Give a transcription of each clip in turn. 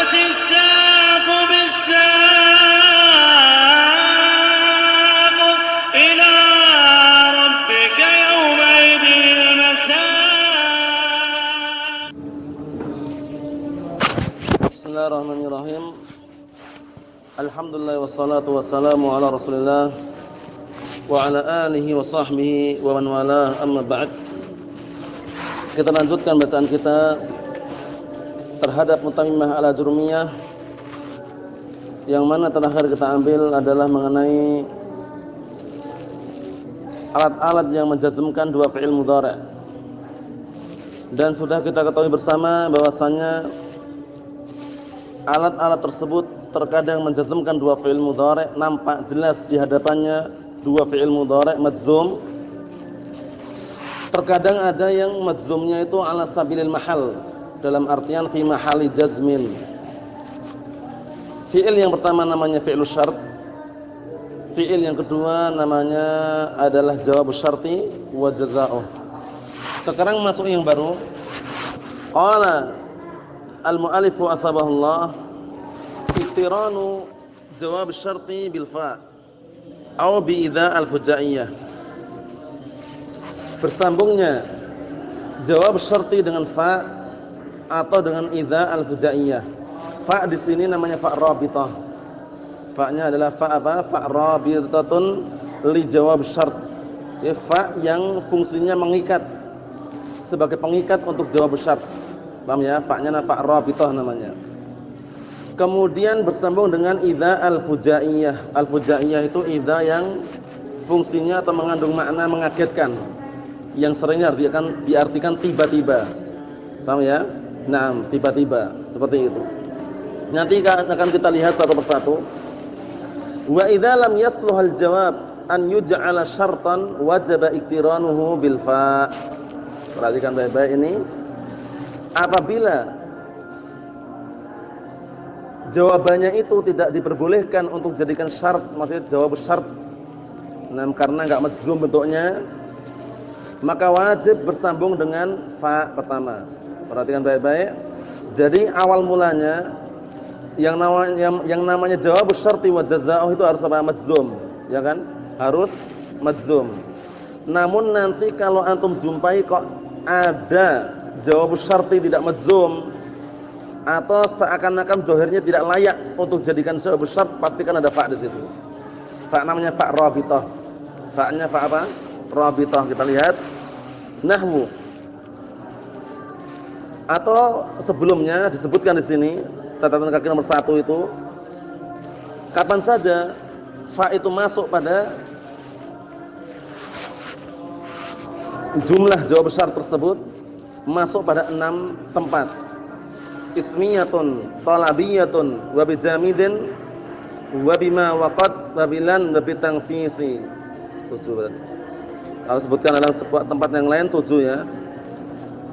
والتفت الساق بالساق إلى ربك يومئذ المساق. بسم الله الرحمن الرحيم. Alhamdulillah wassalatu wassalamu ala Rasulillah wa ala alihi wa sahbihi wa man walah, amma ba'd. Kita lanjutkan bacaan kita terhadap Mutammimah ala Jurmiyah, yang mana terakhir kita ambil adalah mengenai alat-alat yang menjazmkan dua fi'il mudhari'. Dan sudah kita ketahui bersama bahwasannya alat-alat tersebut terkadang menjazmkan dua fi'il mudhari', nampak jelas di hadapannya dua fi'il mudhari' majzum. Terkadang ada yang majzumnya itu ala sabilil mahal, dalam artian fi mahali jazmin. Fi'il yang pertama namanya fi'il syart. Fi'il yang kedua namanya adalah jawab syarti wa jazaa'uh. Sekarang masuk yang baru. Qala al-mu'allifu athabahullah, iqtiranu jawab syarti bil fa' atau bi idza al-fujaiyah. Bersambungnya jawab syarti dengan fa atau dengan idza al-fujaiyah. Fa di sini namanya fa rabithah. Fa-nya adalah fa apa? Fa rabithatun li jawab syart. Ya, fa yang fungsinya mengikat, sebagai pengikat untuk jawab syart. Paham ya? Fa-nya fa rabithah namanya. Kemudian bersambung dengan idza al-fujaiyah. Al-fujaiyah itu idza yang fungsinya atau mengandung makna mengagetkan, yang seringnya diartikan tiba-tiba. Paham ya? Naam, tiba-tiba, seperti itu. Nanti akan kita lihat satu persatu. Wa idza lam yasluh al-jawab an yuj'ala syartan wajaba iqtiranuhu bil fa. Perhatikan baik-baik ini. Apabila jawabannya itu tidak diperbolehkan untuk jadikan syarat, maksudnya jawab syarat, nah, karena enggak majzum bentuknya, maka wajib bersambung dengan fa pertama. Perhatikan baik-baik. Jadi awal mulanya yang namanya jawab syarti wa jazaa'uh itu harus apa? Majzum, ya kan? Harus majzum. Namun nanti kalau antum jumpai kok ada jawab syarti tidak majzum, atau seakan-akan zahirnya tidak layak untuk jadikan jawab syart, pastikan ada fa di situ. Fa namanya fa rabithah. Fa-nya fa apa? Rabithah. Kita lihat nahwu. Atau sebelumnya disebutkan di sini catatan kaki nomor 1 itu, kapan saja fa itu masuk pada jumlah jawab syart tersebut, masuk pada 6 tempat. Ismiyatun, talabiyatun, wa bijamidin, wa bima waqad, wa bilan, wa bitangfisi. 7 berarti. Kalau sebutkan dalam sebuah tempat yang lain 7 ya.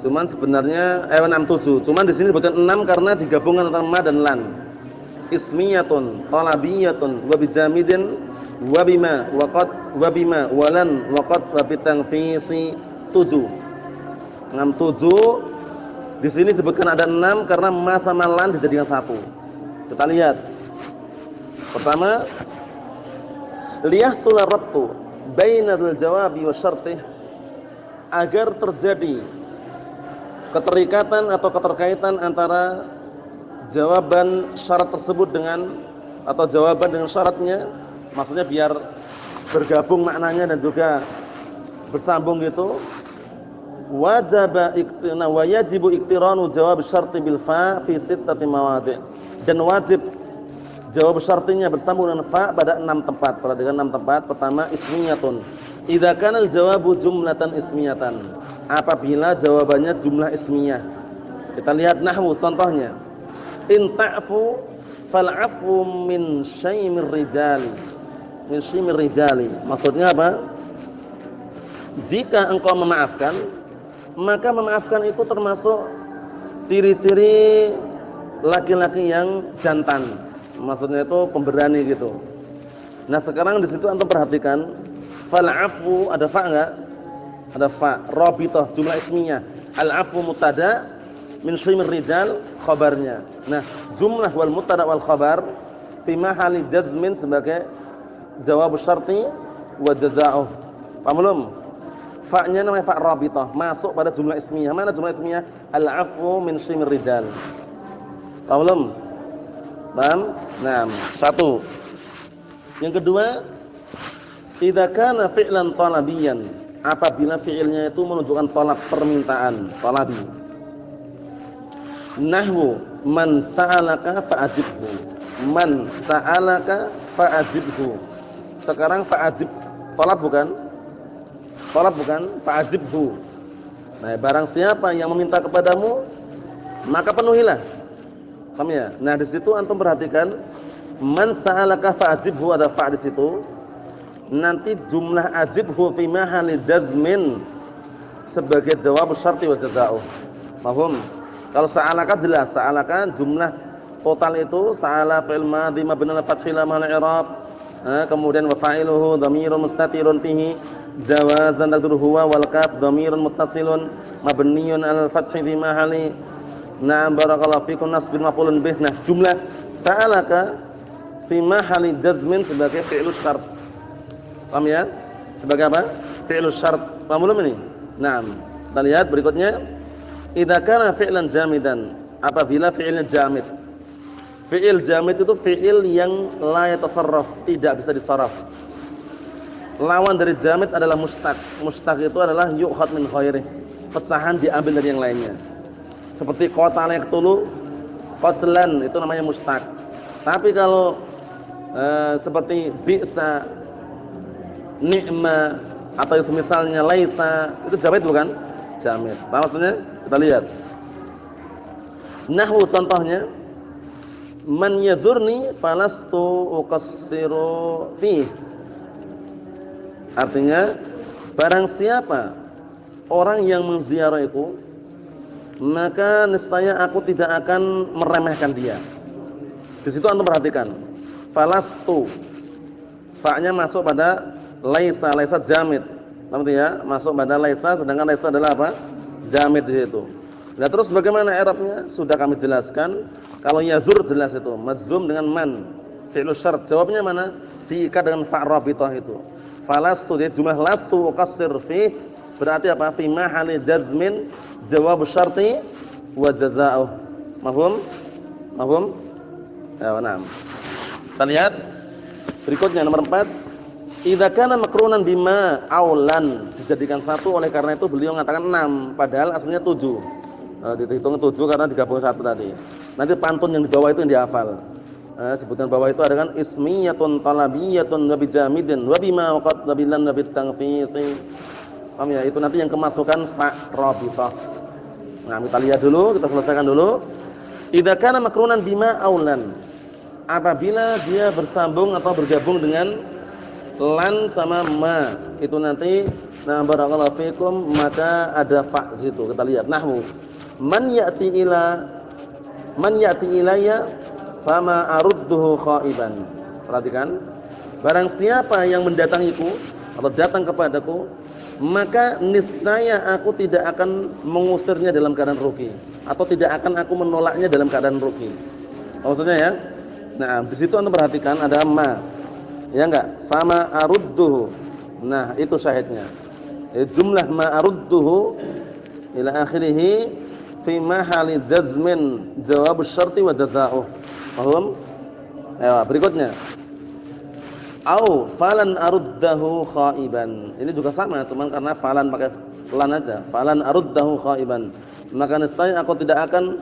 Cuman sebenarnya 6 7. Cuman di sini disebutkan 6 karena digabungkan antara ma dan lan. Ismiyatun, talabiyatun, wa bijamidin, wa bima waqad, wa bima walan waqad, wa bitangfisi. 7. 6 7. Di sini disebutkan ada 6 karena ma sama lan dijadikan 1. Kita lihat. Pertama, liyahsul rabtu bainal jawabi wa syartih, agar terjadi keterikatan atau keterkaitan antara jawaban syarat tersebut dengan, atau jawaban dengan syaratnya, maksudnya biar bergabung maknanya dan juga bersambung gitu. Wajibu iqtiranu jawab syarti bil fa fi 6 mawadhi', dan wajib jawab syartinya bersambung dengan fa pada 6 tempat. Perhatikan 6 tempat. Pertama, ismiyatun, idza kana al jawabu jumlatan ismiyatan, apabila jawabannya jumlah ismiyah. Kita lihat nahwu contohnya. In ta'fu fal'afu min syaimir rijali. Min syaimir rijali. Maksudnya apa? Jika engkau memaafkan, maka memaafkan itu termasuk ciri-ciri laki-laki yang jantan. Maksudnya itu pemberani gitu. Nah, sekarang di situ antum perhatikan, fal'afu ada fa enggak? Ada fa, rabithah, jumlah ismiyah. Al-'afwu mubtada, min syaimir rijal, khabarnya. Nah, jumlah wal mubtada wal khabar fi mahali jazmin sebagai jawab syarti wa jazaa'uh. Paham belum? Fa'nya namanya fa' rabithah, masuk pada jumlah ismiyah. Mana jumlah ismiyah? Al-'afwu min syimir rijal. Paham belum? Paham? Nah, satu. Yang kedua, idza kana fi'lan talabiyan, apabila fi'ilnya itu menunjukkan talab, permintaan, talabi. Nahwu man sa'alaka fa'ajibhu. Man sa'alaka fa'ajibhu. Sekarang fa'ajib talab bukan? Talab bukan? Fa'ajibhu. Nah, barang siapa yang meminta kepadamu, maka penuhilah. Paham ya? Nah, di situ antum perhatikan man sa'alaka fa'ajibhu, ada fa' di situ. Nanti jumlah ajibhu fi mahali jazmin sebagai jawab syarti wa jazaa'uh. Paham? Kalau sa'alaka jelas, sa'alaka jumlah total itu sa'ala fi'il madhi mabni ala fathi la mahalla i'rab. Kemudian wa fa'iluhu dhamirun mustatirun fihi jawazan taqdiru huwa wal kaf dhamirun muttasilun mabniun ala fathi fi mahalli. Na'am barakallahu fikum nasbun maf'ulun bih. Nah, jumlah sa'alaka fi mahali jazmin sebagai fi'lus syart. Paham ya? Sebagai apa? Fi'lus syart. Paham belum ini? Naam. Kita lihat berikutnya. Idza kana fi'lan jamidan, apabila fi'ilnya jamid. Fi'il jamid itu fi'il yang la yatasarraf, tidak bisa disarraf. Lawan dari jamid adalah mustaq. Mustaq itu adalah yu'khad min ghairihi, pecahan diambil dari yang lainnya. Seperti qatala yaqtulu, qatlan, itu namanya mustaq. Tapi kalau seperti bi'sa, ni'ma atau semisalnya laisa, itu jamid bukan? Jamid. Apa maksudnya? Kita lihat. Nahwu contohnya, man yazurni falastu uqassiru fi. Artinya, barang siapa orang yang menziarahiku, maka niscaya aku tidak akan meremehkan dia. Di situ antum perhatikan. Falastu, fa-nya masuk pada laisa, laisa jamid. Nanti ya, masuk pada laisa, sedangkan laisa adalah apa? Jamid di situ. Nah, terus bagaimana i'rabnya? Sudah kami jelaskan. Kalau yazur jelas itu, majzum dengan man, fi'lu syart. Jawabnya mana? Diikat dengan fa' rabithah itu. Falastu, dia jumlah lastu uqassir fi, berarti apa? Fi mahali jazmin jawab syarti wa jazaa'uh. Mafhum? Mafhum? Ya, na'am. Kita lihat berikutnya nomor 4. Idza kana makrunan bima aulan, dijadikan satu, oleh karena itu beliau mengatakan 6 padahal aslinya 7. Dihitung 7 karena digabung satu tadi. Nanti pantun yang di bawah itu yang dihafal. Sebutkan bawah itu ada kan ismiyatun talabiyatun wa bijamidin wa bima waqad nabilan nabit tanfisi. Paham ya? Itu nanti yang kemasukan fa' rabithah. Nah, kita lihat dulu, kita selesaikan dulu. Idza kana makrunan bima aulan, apabila dia bersambung atau bergabung dengan lan sama ma, itu nanti nah barakallahu fikum, maka ada fa' situ. Kita lihat nahwu man ya'ti ilayya fama arudduhu khaiban. Perhatikan, barang siapa yang mendatangiku atau datang kepadaku, maka niscaya aku tidak akan mengusirnya dalam keadaan rugi, atau tidak akan aku menolaknya dalam keadaan rugi. Maksudnya ya. Nah, di situ Anda perhatikan ada ma. Ya enggak? Fama arudduhu. Nah, itu syahidnya. Jumlah ma arudduhu ila akhirih fi mahali jazmin jawab syarti wa jazaa'uh. Paham? Ayo, berikutnya. Au falan aruddahu khaiban. Ini juga sama, cuman karena falan pakai lan aja. Falan aruddahu khaiban. Maka niscaya aku tidak akan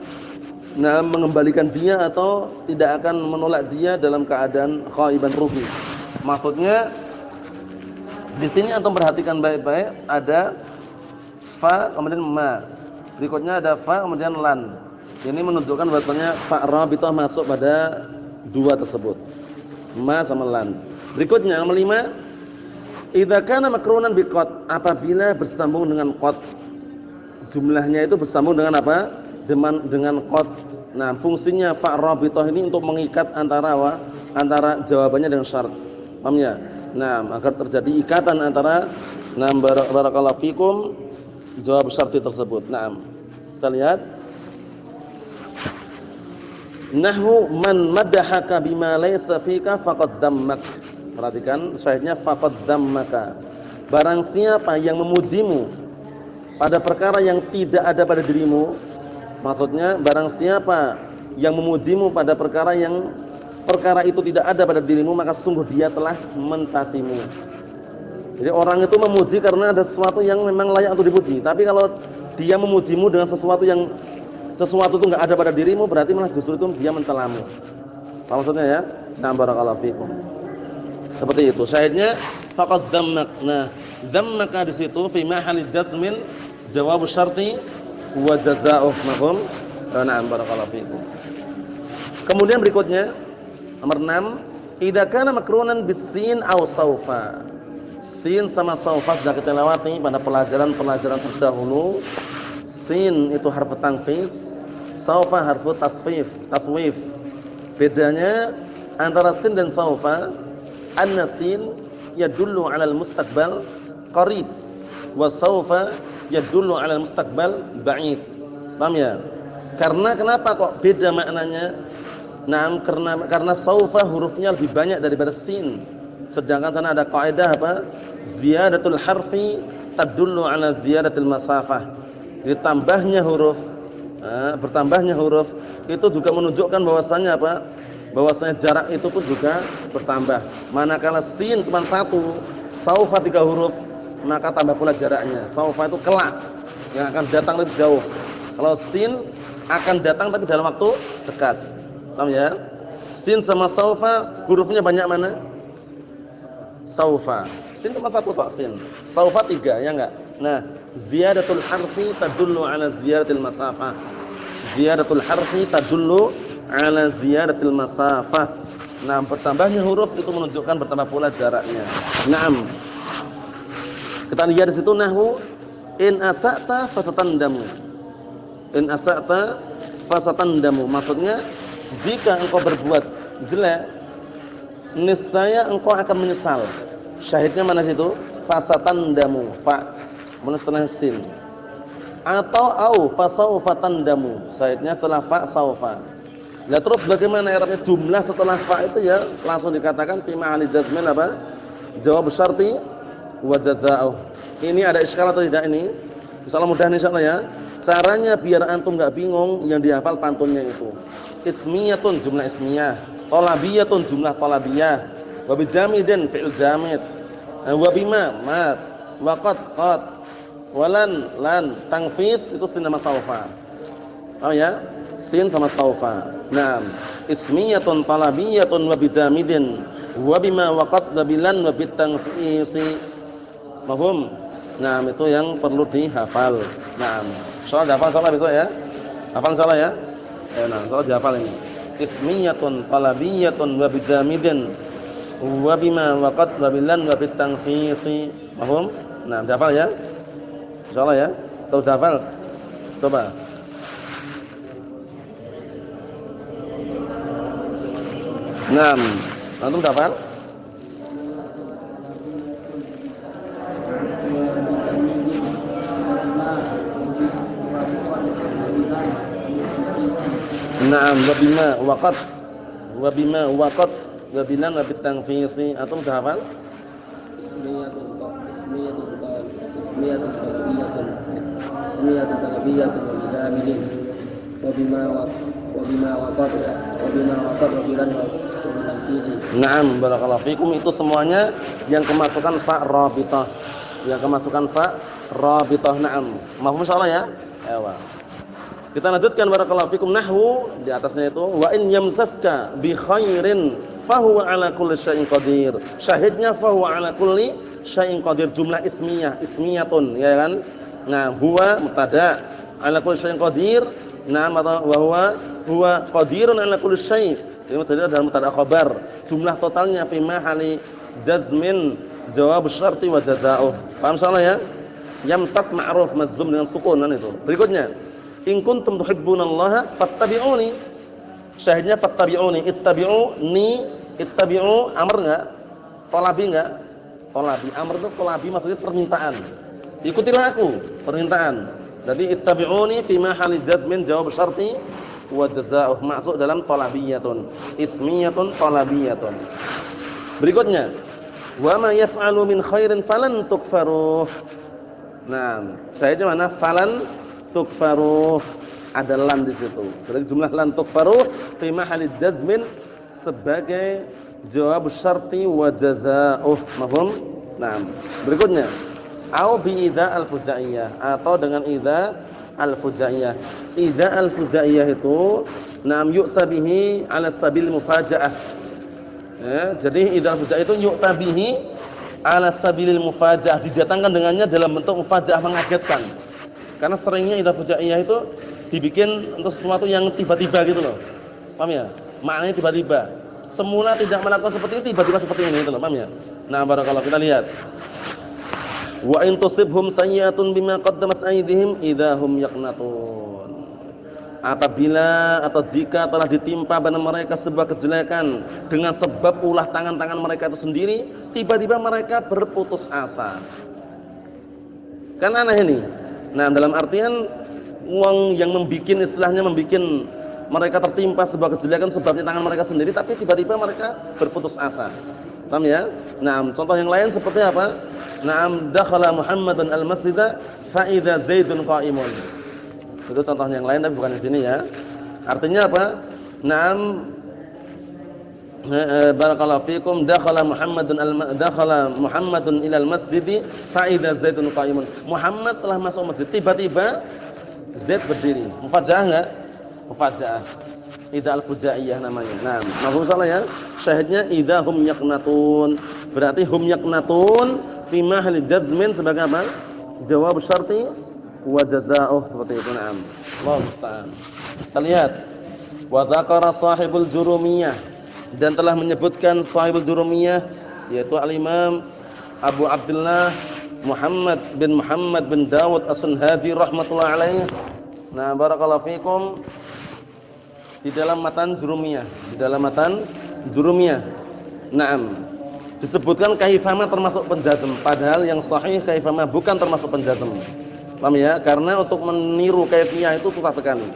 mengembalikan dia atau tidak akan menolak dia dalam keadaan khaiban rugi. Maksudnya di sini antum perhatikan baik-baik, ada fa kemudian ma. Berikutnya ada fa kemudian lan. Ini menunjukkan bahwasanya fa rabithah masuk pada dua tersebut. Ma sama lan. Berikutnya nomor 5, idza kana makrunan biqad, apabila bersambung dengan qad. Jumlahnya itu bersambung dengan apa? Dengan qad. Nah, fungsinya fa rabithah ini untuk mengikat antara antara jawabannya dengan syarat. Paham ya? Nah, agar terjadi ikatan antara barakallahu fikum jawab syarti tersebut. Naam. Kita lihat. Nahwu man madahaka bima laysa fika faqad dammak. Perhatikan syahidnya faqad dammaka. Barang siapa yang memujimu pada perkara yang tidak ada pada dirimu, maksudnya barang siapa yang memujimu pada perkara itu tidak ada pada dirimu, maka sungguh dia telah mencacimu. Jadi orang itu memuji karena ada sesuatu yang memang layak untuk dipuji. Tapi kalau dia memujimu dengan sesuatu itu enggak ada pada dirimu, berarti malah justru itu dia mencelamu. Paham maksudnya ya? Nah, barakallahu fikum. Seperti itu. Syahidnya faqad dammak. Nah, dammaka di situ fi mahali jazmin jawab syarti wa jazaa'uh. Mafhum? Nah, barakallahu fikum. Kemudian berikutnya nomor 6, idza kana makrunan bis-sin aw saufa. Sin sama saufa sudah kita lewati pada pelajaran-pelajaran terdahulu. Sin itu harfu tanfis, saufa harfu taswif. Bedanya antara sin dan saufa, anna sin yadullu 'ala al-mustaqbal qarib wa saufa yadullu 'ala al-mustaqbal ba'id. Paham ya? Karena kenapa kok beda maknanya? Nah, karena saufa hurufnya lebih banyak daripada sin. Sedangkan sana ada kaidah apa? Ziyadatul harfi tadullu 'ala ziyadatil masafah. Jadi bertambahnya huruf itu juga menunjukkan bahwasanya apa? Bahwasanya jarak itu pun juga bertambah. Manakala sin cuma satu, saufa 3 huruf, maka tambah pula jaraknya. Saufa itu kelak yang akan datang lebih jauh. Kalau sin akan datang tapi dalam waktu dekat. Paham ya? Sin sama saufa hurufnya banyak mana? Saufa. Sin cuma satu tok sin. Saufa 3, ya enggak? Nah, ziyadatul harfi tadullu 'ala ziyadatil masafah. Ziyadatul harfi tadullu 'ala ziyadatil masafah. Nah, bertambahnya huruf itu menunjukkan bertambah pula jaraknya. Naam. Kita lihat di situ nahwu in asa'ta fasatandamu. In asa'ta fasatandamu. Maksudnya jika engkau berbuat jelek, niscaya engkau akan menyesal. Syahidnya mana situ? Fasatandamu, fa setelah sin. Atau au fasaufa tandamu. Syahidnya setelah fa saufa. Nah, terus bagaimana i'rabnya jumlah setelah fa itu ya langsung dikatakan fi ma'ali jazmin apa? Jawab syarti wa jazaa'uh. Ini ada iskal atau tidak ini? Insyaallah mudah insyaallah ya. Caranya biar antum enggak bingung yang dihafal pantunnya itu. Ismiyatun jumlah ismiyah, talabiyatun jumlah talabiyah, wa bijamidin fi'il jamid, wa bima mat, wa qad, walan lan, tangfis itu sin sama saufa. Oh ya, sin sama saufa. Naam, ismiyatun talabiyatun wa bijamidin, wa bima wa qad, wa bilan wa bitangfisi. Mafhum? Naam, itu yang perlu dihafal. Naam. Insyaallah hafal salah besok ya. Hafal salah ya. Nah, kalau dihafal ini. Ismiyatun talabiyatun wa bijamidin wa bima wa qad wa bilan wa bitangfisi. Mafhum? Nah, dihafal ya. Insyaallah ya. Tahu dihafal? Coba. Naam. Antum dihafal? Naam, wa bima waqat wa bilan wa bitangfisi. Antum sudah hafal? Ismiyatun talabiyatun wa bijamidin wa bima waqat wa bilan wa bitangfisi. Naam, barakallahu fikum. Itu semuanya yang kemasukan fa rabithah. Yang kemasukan fa rabithah. Naam. Mafhum insyaallah ya? Ewa. Kita lanjutkan barakallahu fikum nahwu di atasnya itu wa in yamsaska bi khairin fahuwa ala kulli syai'in qadir. Syahidnya fahuwa ala kulli syai'in qadir, jumlah ismiyatun ya kan. Nah, huwa mubtada, ala kulli syai'in qadir. Nah, wa huwa qadirun ala kulli syai'. Ini mubtada dan mubtada khabar. Jumlah totalnya fi mahali jazmin jawab syarti wa jazaa'uh. Paham insyaallah ya? Yamsas ma'ruf mazmum dengan sukun itu. Berikutnya in kuntum tuhibbunallaha fattabi'uni. Syahidnya fattabi'uni, ittabi'u amr enggak? Talabi enggak? Talabi, amr itu talabi maksudnya permintaan. Ikutilah aku, permintaan. Jadi ittabi'uni fi mahali jazmin jawab syarti wa jazaa'uh, masuk dalam talabiyatun, ismiyatun talabiyatun. Berikutnya, wa ma yaf'alu min khairin falan tukfaruh. Nah, syahidnya mana? Falan tukfaruh. Ada lam di situ. Berarti jumlah lan tukfaruh fi mahalli jazmin sebagai jawab syarti wa jazaa'uh. Mafhum? Nah, berikutnya, au bi idza al-fujaiyah, atau dengan idza al-fujaiyah. Idza al-fujaiyah itu nam yu'ta bihi 'ala sabil mufajaah. Ya, jadi idza al-fujaiyah itu yu'ta bihi 'ala sabilil mufajaah, didatangkan dengannya dalam bentuk mufajaah, mengagetkan. Karena seringnya idza fujaiyah itu dibikin untuk sesuatu yang tiba-tiba gitu loh. Paham ya? Maknanya tiba-tiba. Semula tidak melakukan seperti ini, tiba-tiba seperti ini gitu loh, paham ya? Nah, barakallahu, kita lihat. Wa in tusibhum sayyi'atun bima qaddamat aydihim idahum yaqnatun. Apabila atau jika telah ditimpa pada mereka sebuah kejelekan dengan sebab ulah tangan-tangan mereka itu sendiri, tiba-tiba mereka berputus asa. Kan aneh ini. Nah, dalam artian uang yang membikin, istilahnya membikin mereka tertimpa sebuah kejelekan sebabnya tangan mereka sendiri, tapi tiba-tiba mereka berputus asa. Paham ya? Nah, contoh yang lain seperti apa? Naam dakhala Muhammadun al-masjida fa idza Zaidun qa'imun. Itu contoh yang lain tapi bukan di sini ya. Artinya apa? Naam barakallahu fikum dakhala Muhammadun ilal masjidi fa idza Zaidun qa'imun. Muhammad telah masuk masjid, tiba-tiba Zaid berdiri. Mufajaah enggak? Mufajaah. Idza al-fujaiyah namanya. Nah, mafhum salah ya? Syahidnya idahum yaqnatun. Berarti hum yaqnatun fi mahalli jazmin sebagai apa? Jawab syarti wa jazaa'uh, seperti itu. Naam. Allahu musta'an. Kita lihat. Wa dzakara sahibul jurumiyah, dan telah menyebutkan sahibul jurumiyah yaitu al-Imam Abu Abdullah Muhammad bin Dawud As-Sunhaji rahmatullah alaih. Nah, barakallahu fikum, di dalam matan jurumiyah, Naam. Disebutkan kaifama termasuk penjazm, padahal yang sahih kaifama bukan termasuk penjazm. Paham ya? Karena untuk meniru kaifiyah itu susah sekali.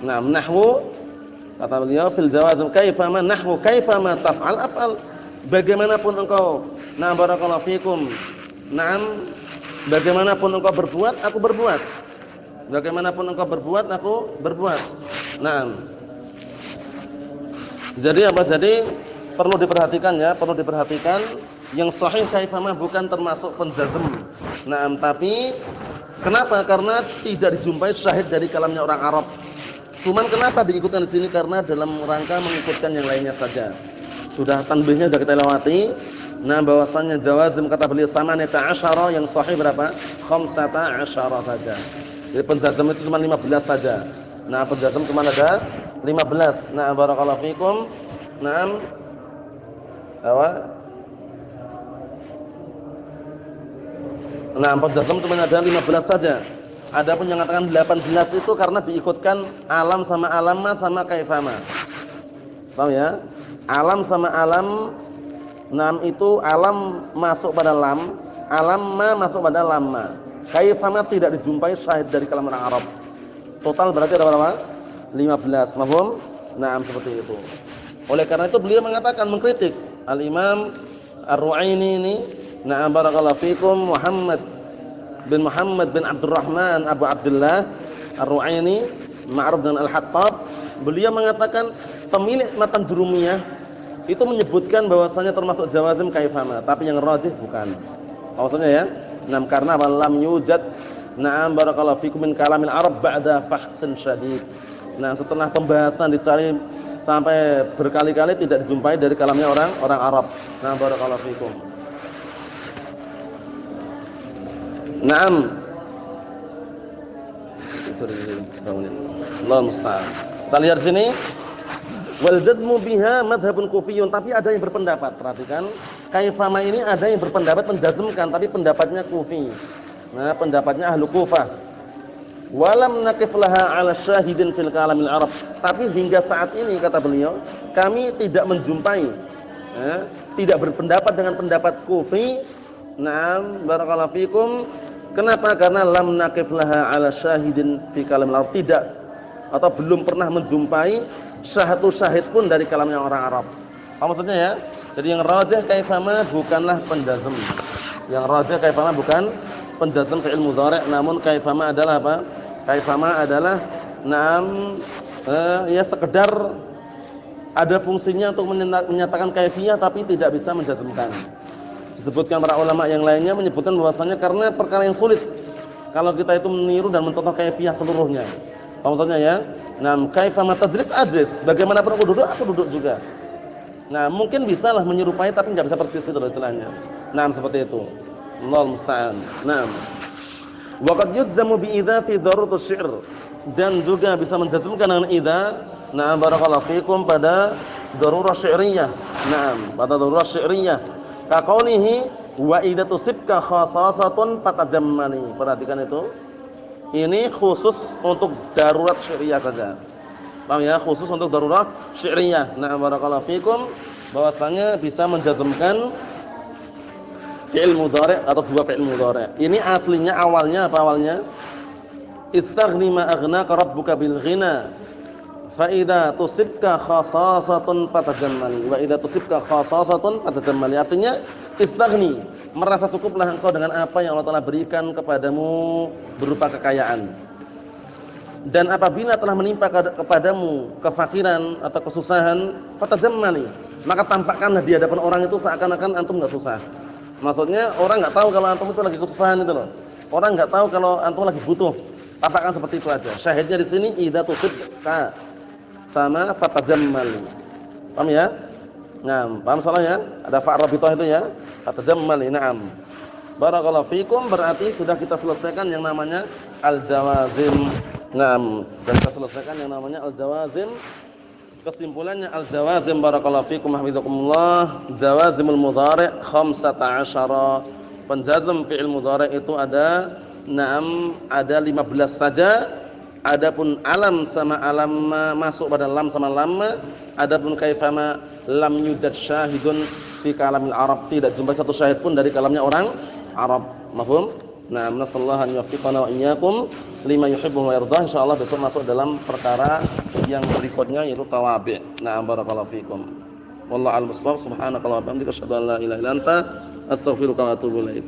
Naam, nahwu kata beliau fil jawazim kaifama nahwu kaifama taf'al af'al. Bagaimanapun engkau, nah barakallahu fikum. Naam, bagaimanapun engkau berbuat, aku berbuat. Bagaimanapun engkau berbuat, aku berbuat. Naam. Jadi apa? Jadi perlu diperhatikan ya, perlu diperhatikan. Yang sahih kaifama bukan termasuk penjazm. Naam, tapi kenapa? Karena tidak dijumpai syahid dari kalamnya orang Arab. Cuman kenapa diikutkan di sini? Karena dalam rangka mengikutkan yang lainnya saja. Sudah tanbihnya sudah kita lewati. Nah, bahwasannya jawazim kata beliau samanata asyara, yang sahih berapa? Khamsata asyara saja. Jadi penjazm itu cuma 15 saja. Nah, penjazm cuma ada 15. Nah, barakallahu fikum. Naam. Apa? Nah, penjazm cuma ada 15 saja. Adapun yang mengatakan 18 itu karena diikutkan alam sama alamma sama kaifama. Paham ya? Alam sama alam. Naam, itu alam masuk pada lam, alamma masuk pada lamma. Kaifama tidak dijumpai syahid dari kalam orang Arab. Total berarti ada berapa? 15. Mafhum? Naam, seperti itu. Oleh karena itu beliau mengatakan, mengkritik Al-Imam Ar-Ru'aini ini, na'am barakallahu fikum, Muhammad bin Abdurrahman Abu Abdullah Ar-Ru'aini, ma'ruf dengan Al-Hattab. Beliau mengatakan pemilik matan jurumiyah itu menyebutkan bahwasanya termasuk jawazim kaifama, tapi yang rajih bukan. Maksudnya ya, nam karena lam yujad na'am barakallahu fikum min kalamil Arab ba'da fahsin syadid. Nah, setelah pembahasan dicari sampai berkali-kali tidak dijumpai dari kalamnya orang Arab. Nah, barakallahu fikum. Naam. Allah musta'an. Kita lihat sini. Wal jazmu biha madhabun kufiyun, tapi ada yang berpendapat, perhatikan, kaifama ini ada yang berpendapat menjazmkan, tapi pendapatnya kufi. Nah, pendapatnya ahlu Kufah. Walam naqif laha 'ala syahidin fil kalamil Arab. Tapi hingga saat ini kata beliau, kami tidak menjumpai, tidak berpendapat dengan pendapat kufi. Naam, barakallahu fikum. Kenapa? Karena lam naqif laha 'ala syahidin fi kalamil Arab. Tidak atau belum pernah menjumpai satu syahid pun dari kalamnya orang Arab. Apa maksudnya ya? Jadi yang rajih kaifama bukanlah penjazm. Yang rajih kaifama bukan penjazm fi'il mudhari', namun kaifama adalah apa? Kaifama adalah ya sekedar ada fungsinya untuk menyatakan kaifiyah tapi tidak bisa menjazmkan. Disebutkan para ulama yang lainnya menyebutkan bahwasanya karena perkara yang sulit kalau kita itu meniru dan mencontoh kaifiyah seluruhnya. Apa maksudnya ya? Kaifama tadris adris, bagaimanapun aku duduk juga. Mungkin bisalah menyerupai tapi enggak bisa persis itu istilahnya. Seperti itu. Allahu musta'an. Wa qad yujzamu bi idza fi daruratus syi'r, dan juga bisa menjazmkan dengan idza. Barakallahu fikum pada darurah syi'riyah. Pada darurah syi'riyah. Ka qaulihi wa idza tusibka khasasatun fatajammani. Perhatikan itu. Ini khusus untuk darurat syi'riyah saja. Paham ya? Khusus untuk darurat syi'riyah. Barakallahu fikum, bahwasanya bisa menjazmkan fi'il mudhari' atau dua fi'il mudhari'. Ini aslinya awalnya apa awalnya? Istaghni ma aghnaka rabbuka bil ghina. Fa idza tusibka khasasatun fatajammali. Wa idza tusibka khasasatun fatajammali. Artinya istaghni, merasa cukuplah engkau dengan apa yang Allah Taala berikan kepadamu berupa kekayaan. Dan apabila telah menimpa kepadamu kefakiran atau kesusahan, fatajammali, maka tampakkanlah di hadapan orang itu seakan-akan antum enggak susah. Maksudnya orang enggak tahu kalau antum itu lagi kesusahan itu loh. Orang enggak tahu kalau antum lagi butuh. Tampakkan seperti itu aja. Syahidnya di sini idza tusibka sama fatajammali. Paham ya? Paham soalnya? Ada fa' rabithah itu ya. Fatajammali. Barakallahu fikum, berarti sudah kita selesaikan yang namanya al-jawazim. Dan kita selesaikan yang namanya al-jawazim. Kesimpulannya al-jawazim barakallahu fikum hafizakumullah, jawazimul mudhari' 15. Penjazm fi'il mudhari' itu ada 15 saja. Adapun alam sama alam masuk pada lam sama lam. Adapun kaifama lam yujad syahidun fi kalamil Arab, tidak jumpa satu syahid pun dari kalamnya orang Arab. Mafhum? Nasallahu an yuwaffiqana wa iyyakum lima yuhibbu wa yardah. Insyaallah besok masuk dalam perkara yang berikutnya yaitu tawabi'. Barakallahu fikum. Wallahu a'lam bissawab. Subhanakallahumma wa bihamdika asyhadu an la ilaha illa anta astaghfiruka wa atubu ilaik.